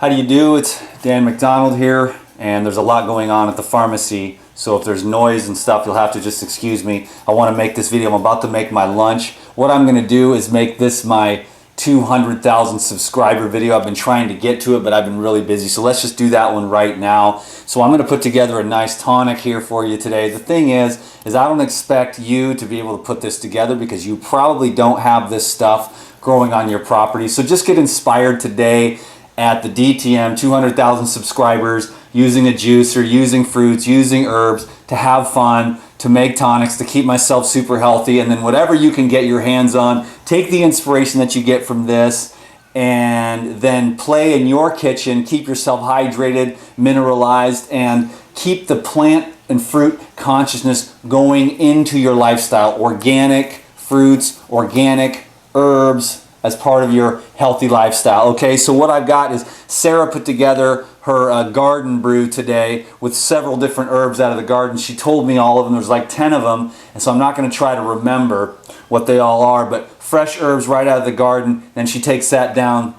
How do you do? It's Dan McDonald here, and there's a lot going on at the pharmacy, so if there's noise and stuff, you'll have to just excuse me. I want to make this video. I'm about to make my lunch. What I'm going to do is make this my 200,000 subscriber video. I've been trying to get to it, but I've been really busy, so let's just do that one right now. So I'm going to put together a nice tonic here for you today. The thing is I don't expect you to be able to put this together because you probably don't have this stuff growing on your property. So just get inspired today at the DTM, 200,000 subscribers, using a juicer, using fruits, using herbs to have fun, to make tonics, to keep myself super healthy. And then whatever you can get your hands on, take the inspiration that you get from this and then play in your kitchen, keep yourself hydrated, mineralized, and keep the plant and fruit consciousness going into your lifestyle. Organic fruits, organic herbs as part of your healthy lifestyle. Okay, so what I've got is Sarah put together her garden brew today with several different herbs out of the garden. She told me all of them. There's like 10 of them, and so I'm not going to try to remember what they all are, but fresh herbs right out of the garden. Then she takes that down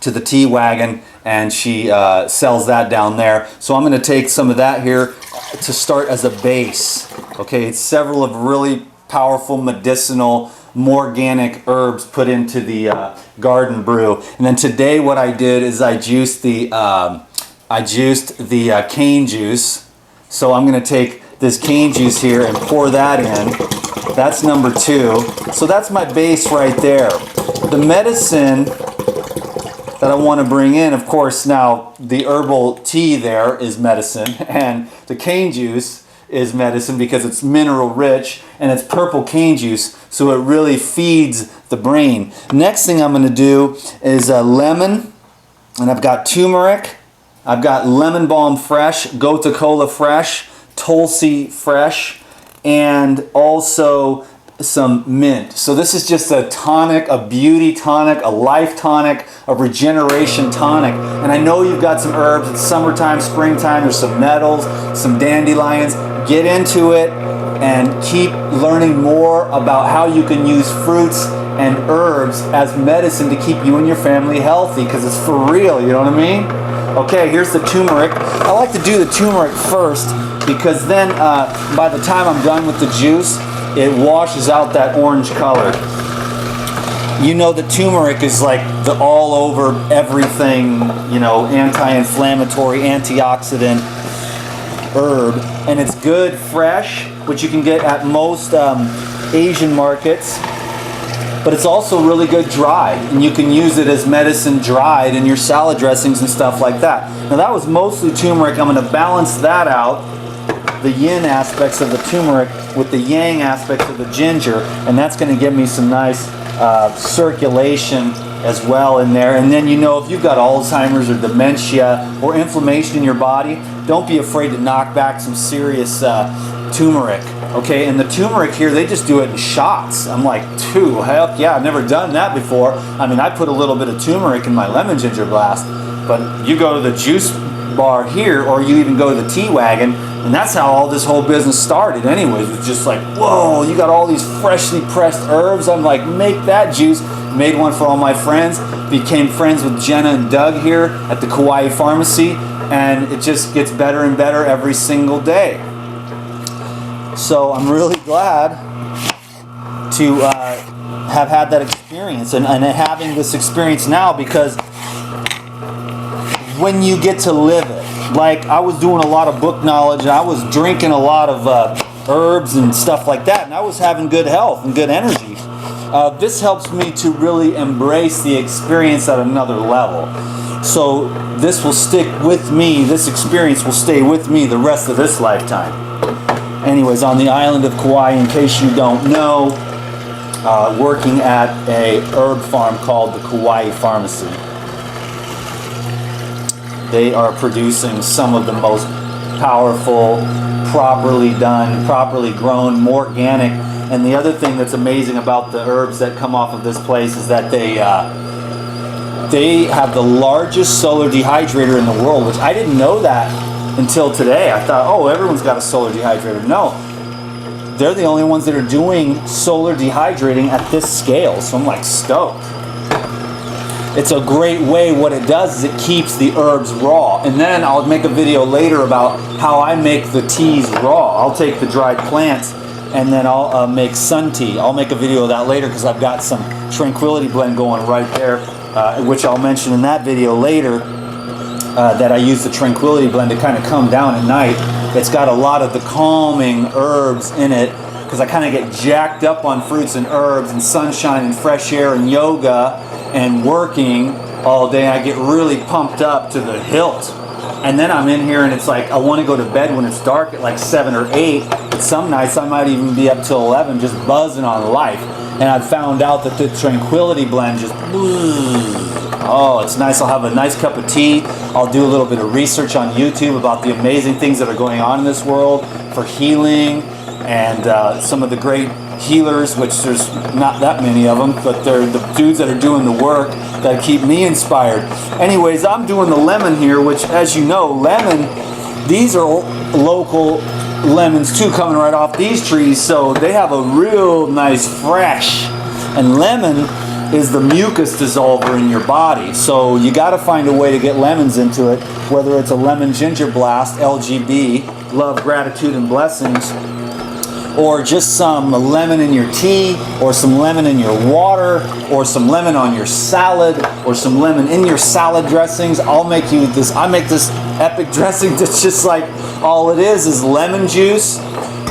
to the tea wagon and she sells that down there. So I'm going to take some of that here to start as a base. Okay, it's several of really powerful medicinal, more organic herbs put into the garden brew. And then today what I did is I juiced the cane juice. So I'm going to take this cane juice here and pour that in. That's number 2. So that's my base right there. The medicine that I want to bring in, of course, now the herbal tea there is medicine, and the cane juice is medicine because it's mineral rich and it's purple cane juice, so it really feeds the brain. Next thing I'm going to do is lemon, and I've got turmeric, I've got lemon balm fresh, gotu kola fresh, tulsi fresh, and also some mint. So this is just a tonic, a beauty tonic, a life tonic, a regeneration tonic. And I know you've got some herbs. It's summertime, springtime. There's some nettles, some dandelions. Get into it and keep learning more about how you can use fruits and herbs as medicine to keep you and your family healthy, because it's for real, you know what I mean? Okay, here's the turmeric. I like to do the turmeric first because then by the time I'm done with the juice, it washes out that orange color. You know, the turmeric is like the all over everything, you know, anti-inflammatory, antioxidant herb, and it's good fresh, which you can get at most Asian markets, but it's also really good dried, and you can use it as medicine dried in your salad dressings and stuff like that. Now that was mostly turmeric. I'm going to balance that out, the yin aspects of the turmeric with the yang aspects of the ginger, and that's going to give me some nice circulation as well in there. And then, you know, if you've got Alzheimer's or dementia or inflammation in your body, don't be afraid to knock back some serious turmeric. Okay, and the turmeric here, they just do it in shots. I'm like, heck yeah, I've never done that before. I mean, I put a little bit of turmeric in my lemon ginger blast, but you go to the juice bar here, or you even go to the tea wagon, and that's how all this whole business started anyways. It was just like, whoa, you got all these freshly pressed herbs. I'm like, make that juice. Made one for all my friends. Became friends with Jenna and Doug here at the Kauai Pharmacy, and it just gets better and better every single day. So I'm really glad to have had that experience and having this experience now, because when you get to live it, like I was doing a lot of book knowledge and I was drinking a lot of herbs and stuff like that, and I was having good health and good energy. This helps me to really embrace the experience at another level. So this will stick with me, this experience will stay with me the rest of this lifetime. Anyways, on the island of Kauai, in case you don't know, working at a herb farm called the Kauai Pharmacy. They are producing some of the most powerful, properly done, properly grown, more organic. And the other thing that's amazing about the herbs that come off of this place is that they have the largest solar dehydrator in the world, which I didn't know that until today. I thought, oh, everyone's got a solar dehydrator. No, they're the only ones that are doing solar dehydrating at this scale. So I'm like stoked. it's a great way. What it does is it keeps the herbs raw. And then I'll make a video later about how I make the teas raw. I'll take the dried plants and then I'll make sun tea. I'll make a video of that later because I've got some Tranquility blend going right there, which I'll mention in that video later, that I use the Tranquility blend to kind of come down at night. It's got a lot of the calming herbs in it because I kind of get jacked up on fruits and herbs and sunshine and fresh air and yoga and working all day. I get really pumped up to the hilt. And then I'm in here and it's like I want to go to bed when it's dark at like 7 or 8. But some nights I might even be up till 11 just buzzing on life. And I've found out that the Tranquility blend just, oh, it's nice. I'll have a nice cup of tea. I'll do a little bit of research on YouTube about the amazing things that are going on in this world for healing and some of the great healers, which there's not that many of them, but they're the dudes that are doing the work that keep me inspired. Anyways, I'm doing the lemon here, which, as you know, lemon, these are local lemons too, coming right off these trees, so they have a real nice fresh. And lemon is the mucus dissolver in your body, so you got to find a way to get lemons into it, whether it's a lemon ginger blast, LGB, love, gratitude, and blessings, or just some lemon in your tea, or some lemon in your water, or some lemon on your salad, or some lemon in your salad dressings. I make this epic dressing that's just like, all it is lemon juice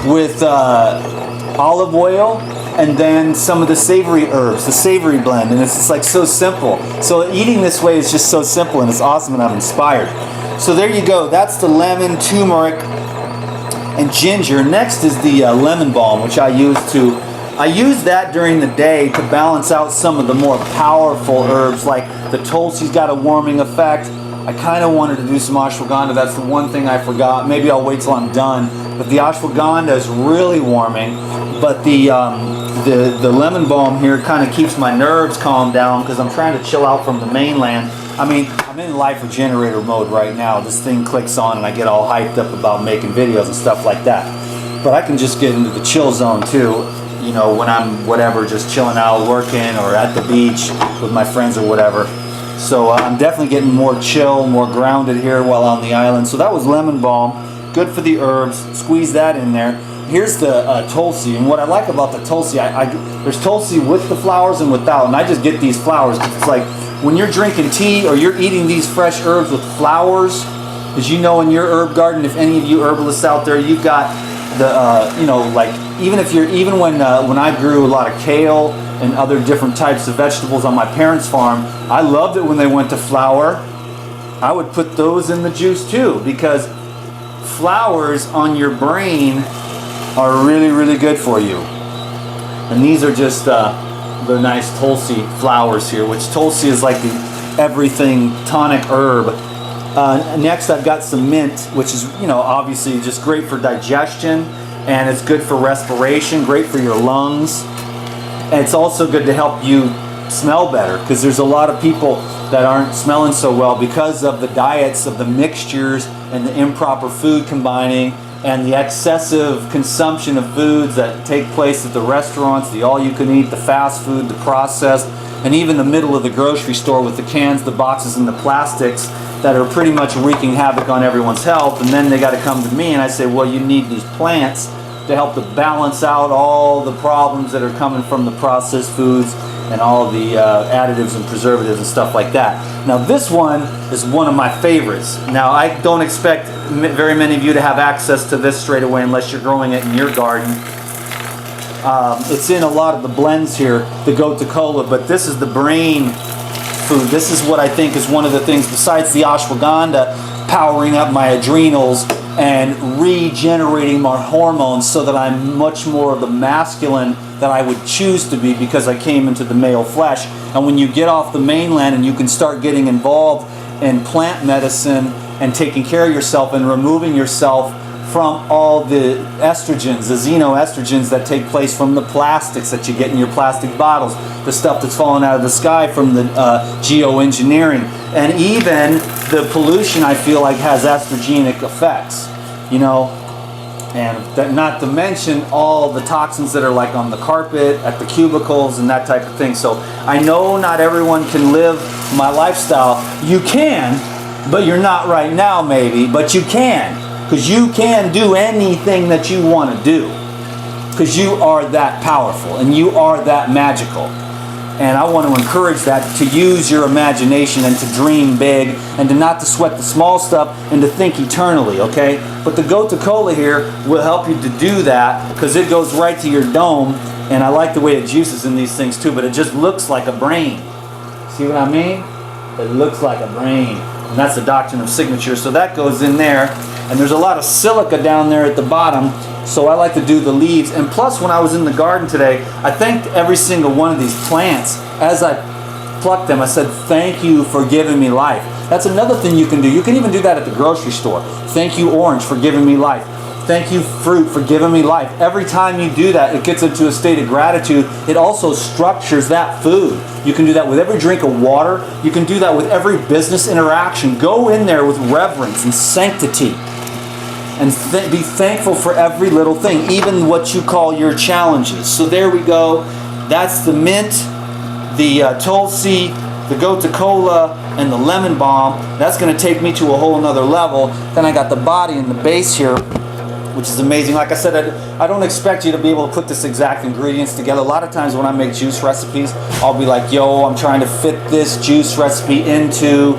with olive oil, and then some of the savory herbs, the savory blend, and it's just like so simple. So eating this way is just so simple, and it's awesome, and I'm inspired. So there you go. That's the lemon, turmeric, and ginger. Next is the lemon balm, which I use that during the day to balance out some of the more powerful herbs, like the Tulsi's got a warming effect. I kind of wanted to do some ashwagandha. That's the one thing I forgot. Maybe I'll wait till I'm done. But the ashwagandha is really warming. But the lemon balm here kind of keeps my nerves calmed down because I'm trying to chill out from the mainland. I mean, I'm in life regenerator mode right now. This thing clicks on and I get all hyped up about making videos and stuff like that. But I can just get into the chill zone too, you know, when I'm whatever, just chilling out, working, or at the beach with my friends or whatever. So I'm definitely getting more chill, more grounded here while on the island. So that was lemon balm, good for the herbs. Squeeze that in there. Here's the Tulsi, and what I like about the Tulsi, there's Tulsi with the flowers and without, and I just get these flowers because it's like when you're drinking tea or you're eating these fresh herbs with flowers, as you know, in your herb garden, if any of you herbalists out there, you've got the you know, like even when I grew a lot of kale and other different types of vegetables on my parents' farm, I loved it when they went to flower. I would put those in the juice too, because flowers on your brain are really, really good for you. And these are just the nice Tulsi flowers here, which Tulsi is like the everything tonic herb. Next I've got some mint, which is, you know, obviously just great for digestion, and it's good for respiration, great for your lungs. And it's also good to help you smell better, because there's a lot of people that aren't smelling so well because of the diets, of the mixtures and the improper food combining and the excessive consumption of foods that take place at the restaurants, the all-you-can-eat, the fast food, the processed, and even the middle of the grocery store with the cans, the boxes, and the plastics that are pretty much wreaking havoc on everyone's health. And then they got to come to me and I say, well, you need these plants to help to balance out all the problems that are coming from the processed foods and all the additives and preservatives and stuff like that. Now this one is one of my favorites. Now I don't expect very many of you to have access to this straight away unless you're growing it in your garden. It's in a lot of the blends here, the Gotu Kola, but this is the brain food. This is what I think is one of the things, besides the ashwagandha, powering up my adrenals and regenerating my hormones so that I'm much more of the masculine that I would choose to be, because I came into the male flesh. And when you get off the mainland and you can start getting involved in plant medicine and taking care of yourself and removing yourself from all the estrogens, the xenoestrogens that take place from the plastics that you get in your plastic bottles, the stuff that's falling out of the sky from the geoengineering, and even the pollution, I feel like, has estrogenic effects, you know, and that, not to mention all the toxins that are like on the carpet, at the cubicles, and that type of thing. So I know not everyone can live my lifestyle, you can, but you're not right now maybe, but you can. Because you can do anything that you want to do. Because you are that powerful and you are that magical. And I want to encourage that, to use your imagination and to dream big and to not to sweat the small stuff and to think eternally, okay? But the Gotu-Cola here will help you to do that because it goes right to your dome. And I like the way it juices in these things too, but it just looks like a brain. See what I mean? It looks like a brain. And that's the doctrine of signature. So that goes in there. And there's a lot of silica down there at the bottom. So I like to do the leaves. And plus, when I was in the garden today, I thanked every single one of these plants. As I plucked them, I said, thank you for giving me life. That's another thing you can do. You can even do that at the grocery store. Thank you, orange, for giving me life. Thank you, fruit, for giving me life. Every time you do that, it gets into a state of gratitude. It also structures that food. You can do that with every drink of water. You can do that with every business interaction. Go in there with reverence and sanctity. And be thankful for every little thing, even what you call your challenges. So there we go. That's the mint, the Tulsi, the Gotu-Cola, and the lemon balm. That's going to take me to a whole nother level. Then I got the body and the base here, which is amazing. Like I said, I don't expect you to be able to put this exact ingredients together. A lot of times when I make juice recipes, I'll be like, yo, I'm trying to fit this juice recipe into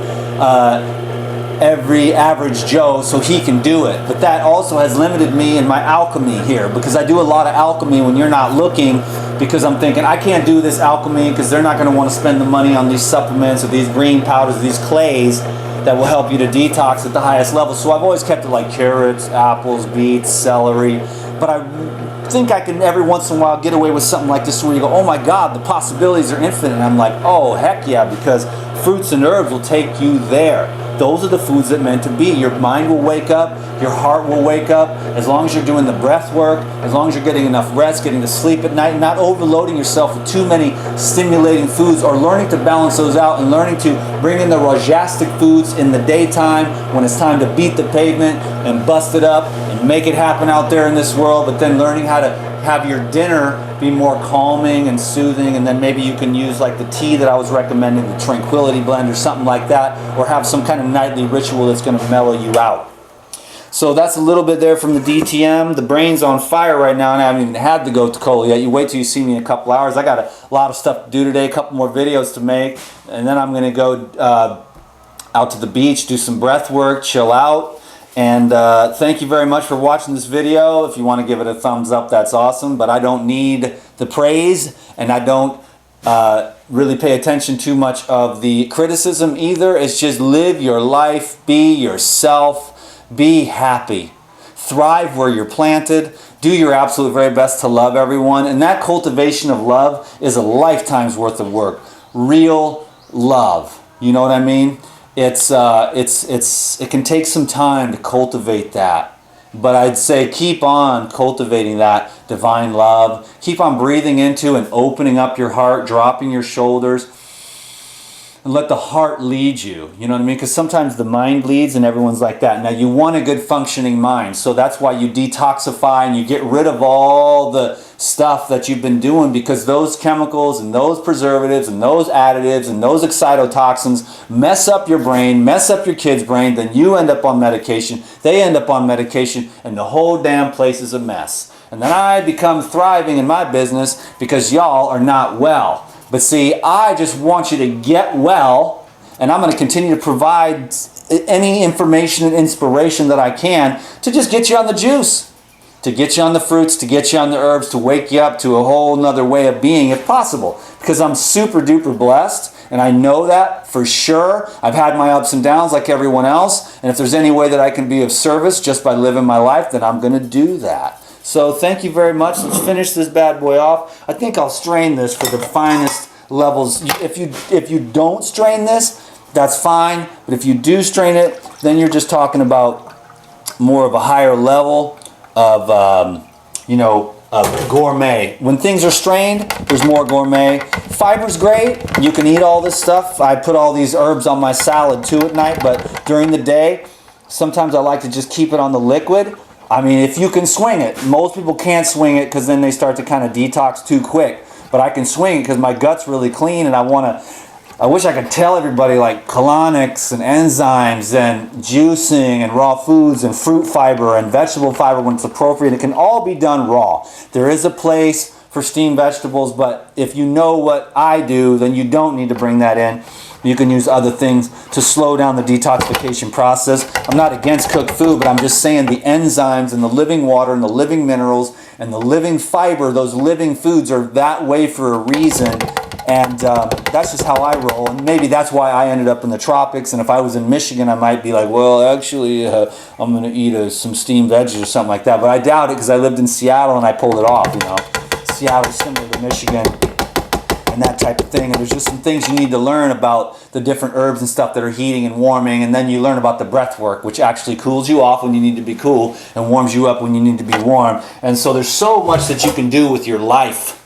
every average Joe so he can do it. But that also has limited me in my alchemy here, because I do a lot of alchemy when you're not looking, because I'm thinking I can't do this alchemy because they're not going to want to spend the money on these supplements or these green powders, these clays that will help you to detox at the highest level. So I've always kept it like carrots, apples, beets, celery. But I think I can every once in a while get away with something like this where you go, oh my God, the possibilities are infinite. And I'm like, oh, heck yeah, because fruits and herbs will take you there. Those are the foods that meant to be. Your mind will wake up, your heart will wake up, as long as you're doing the breath work, as long as you're getting enough rest, getting to sleep at night, not overloading yourself with too many stimulating foods, or learning to balance those out and learning to bring in the rajastic foods in the daytime when it's time to beat the pavement and bust it up and make it happen out there in this world, but then learning how to have your dinner be more calming and soothing, and then maybe you can use like the tea that I was recommending, the Tranquility Blend or something like that, or have some kind of nightly ritual that's going to mellow you out. So that's a little bit there from the DTM. The brain's on fire right now, and I haven't even had the Gotu-Cola yet. You wait till you see me in a couple hours. I got a lot of stuff to do today, a couple more videos to make, and then I'm going to go out to the beach, do some breath work, chill out. And thank you very much for watching this video. If you want to give it a thumbs up, that's awesome. But I don't need the praise, and I don't really pay attention too much of the criticism either. It's just live your life, be yourself, be happy. Thrive where you're planted. Do your absolute very best to love everyone. And that cultivation of love is a lifetime's worth of work. Real love. You know what I mean? It can take some time to cultivate that, but I'd say keep on cultivating that divine love. Keep on breathing into and opening up your heart, dropping your shoulders, and let the heart lead you. You know what I mean? Because sometimes the mind leads, and everyone's like that. Now, you want a good functioning mind, so that's why you detoxify and you get rid of all the stuff that you've been doing, because those chemicals and those preservatives and those additives and those excitotoxins mess up your brain, mess up your kid's brain. Then you end up on medication, they end up on medication, and the whole damn place is a mess. And then I become thriving in my business because y'all are not well. But see, I just want you to get well, and I'm going to continue to provide any information and inspiration that I can to just get you on the juice, to get you on the fruits, to get you on the herbs, to wake you up to a whole nother way of being if possible. Because I'm super duper blessed, and I know that for sure. I've had my ups and downs like everyone else, and if there's any way that I can be of service just by living my life, then I'm going to do that. So thank you very much. Let's finish this bad boy off. I think I'll strain this for the finest levels. If you don't strain this, that's fine. But if you do strain it, then you're just talking about more of a higher level of, of gourmet. When things are strained, there's more gourmet. Fiber's great. You can eat all this stuff. I put all these herbs on my salad too at night, but during the day, sometimes I like to just keep it on the liquid. I mean, if you can swing it. Most people can't swing it because then they start to kind of detox too quick. But I can swing it because my gut's really clean, and I want to I wish I could tell everybody like colonics and enzymes and juicing and raw foods and fruit fiber and vegetable fiber when it's appropriate. It can all be done raw. There is a place for steamed vegetables, but if you know what I do, then you don't need to bring that in. You can use other things to slow down the detoxification process. I'm not against cooked food, but I'm just saying the enzymes and the living water and the living minerals and the living fiber, those living foods are that way for a reason. And that's just how I roll. And maybe that's why I ended up in the tropics. And if I was in Michigan, I might be like, well, actually, I'm going to eat some steamed veggies or something like that. But I doubt it because I lived in Seattle and I pulled it off, you know. Seattle's similar to Michigan and that type of thing. And there's just some things you need to learn about the different herbs and stuff that are heating and warming. And then you learn about the breath work, which actually cools you off when you need to be cool and warms you up when you need to be warm. And so there's so much that you can do with your life.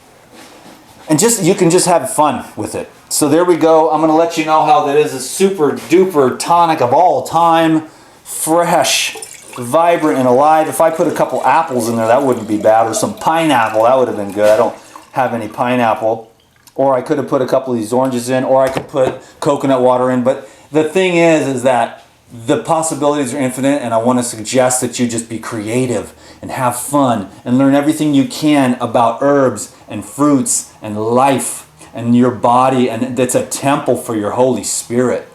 And you can just have fun with it. So there we go. I'm going to let you know how that is a super duper tonic of all time. Fresh, vibrant, and alive. If I put a couple apples in there, that wouldn't be bad. Or some pineapple, that would have been good. I don't have any pineapple. Or I could have put a couple of these oranges in. Or I could put coconut water in. But the thing is that the possibilities are infinite. And I want to suggest that you just be creative and have fun and learn everything you can about herbs and fruits and life and your body, and that's a temple for your Holy Spirit.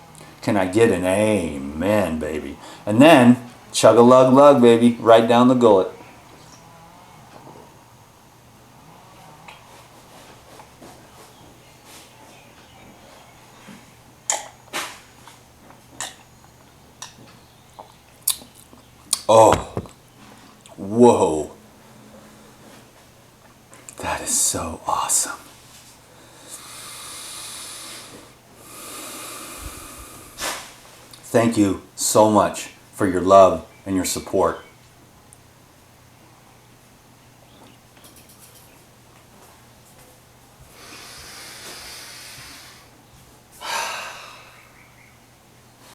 Can I get an amen, baby? And then chug a lug lug, baby, right down the gullet. Oh, whoa. That is so awesome. Thank you so much for your love and your support.